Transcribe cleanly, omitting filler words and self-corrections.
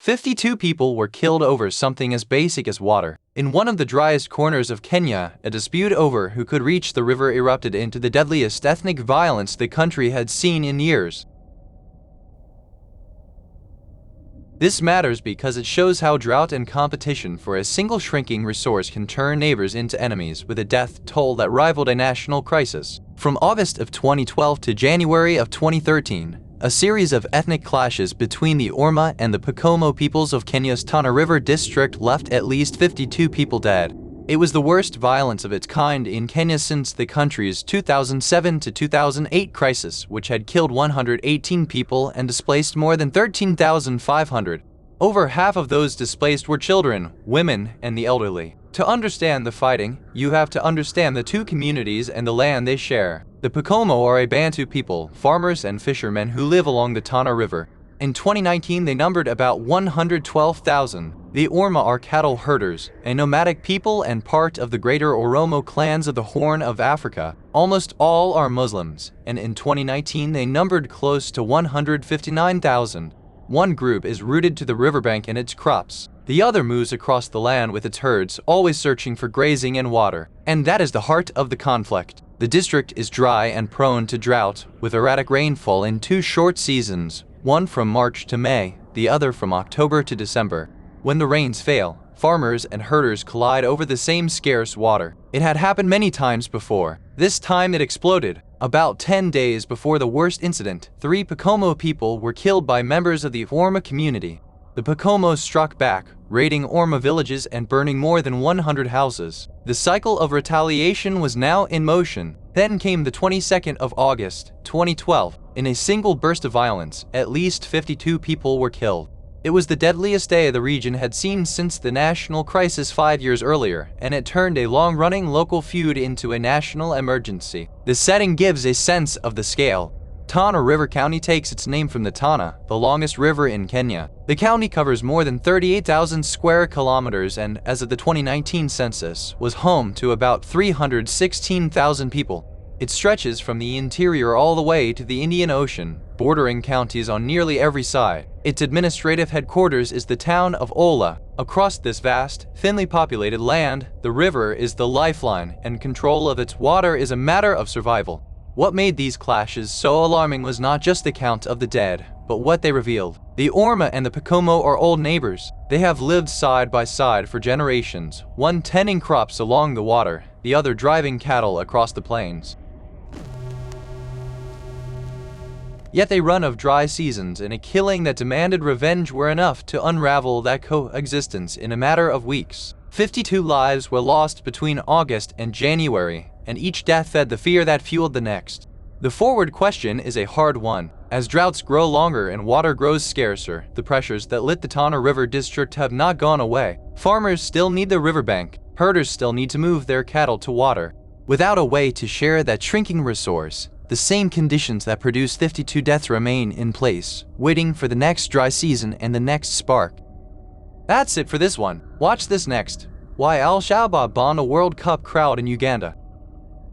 52 people were killed over something as basic as water. In one of the driest corners of Kenya, a dispute over who could reach the river erupted into the deadliest ethnic violence the country had seen in years. This matters because it shows how drought and competition for a single shrinking resource can turn neighbors into enemies, with a death toll that rivaled a national crisis. From August of 2012 to January of 2013, a series of ethnic clashes between the Orma and the Pokomo peoples of Kenya's Tana River District left at least 52 people dead. It was the worst violence of its kind in Kenya since the country's 2007 to 2008 crisis, which had killed 118 people and displaced more than 13,500. Over half of those displaced were children, women, and the elderly. To understand the fighting, you have to understand the two communities and the land they share. The Pokomo are a Bantu people, farmers and fishermen who live along the Tana River. In 2019, they numbered about 112,000. The Orma are cattle herders, a nomadic people and part of the greater Oromo clans of the Horn of Africa. Almost all are Muslims, and in 2019 they numbered close to 159,000. One group is rooted to the riverbank and its crops. The other moves across the land with its herds, always searching for grazing and water. And that is the heart of the conflict. The district is dry and prone to drought, with erratic rainfall in two short seasons, one from March to May, the other from October to December. When the rains fail, farmers and herders collide over the same scarce water. It had happened many times before. This time it exploded. About 10 days before the worst incident, 3 Pokomo people were killed by members of the Orma community. The Pokomo struck back, raiding Orma villages and burning more than 100 houses. The cycle of retaliation was now in motion. Then came the 22nd of August, 2012. In a single burst of violence, at least 52 people were killed. It was the deadliest day the region had seen since the national crisis 5 years earlier, and it turned a long-running local feud into a national emergency. The setting gives a sense of the scale. Tana River County takes its name from the Tana, the longest river in Kenya. The county covers more than 38,000 square kilometers and, as of the 2019 census, was home to about 316,000 people. It stretches from the interior all the way to the Indian Ocean, bordering counties on nearly every side. Its administrative headquarters is the town of Ola. Across this vast, thinly populated land, the river is the lifeline, and control of its water is a matter of survival. What made these clashes so alarming was not just the count of the dead, but what they revealed. The Orma and the Pokomo are old neighbors. They have lived side by side for generations, one tending crops along the water, the other driving cattle across the plains. Yet they run of dry seasons, and a killing that demanded revenge were enough to unravel that coexistence in a matter of weeks. 52 lives were lost between August and January, and each death fed the fear that fueled the next. The forward question is a hard one. As droughts grow longer and water grows scarcer, the pressures that lit the Tana River District have not gone away. Farmers still need the riverbank. Herders still need to move their cattle to water. Without a way to share that shrinking resource, the same conditions that produced 52 deaths remain in place, waiting for the next dry season and the next spark. That's it for this one. Watch this next. Why Al-Shabaab bombed a World Cup crowd in Uganda.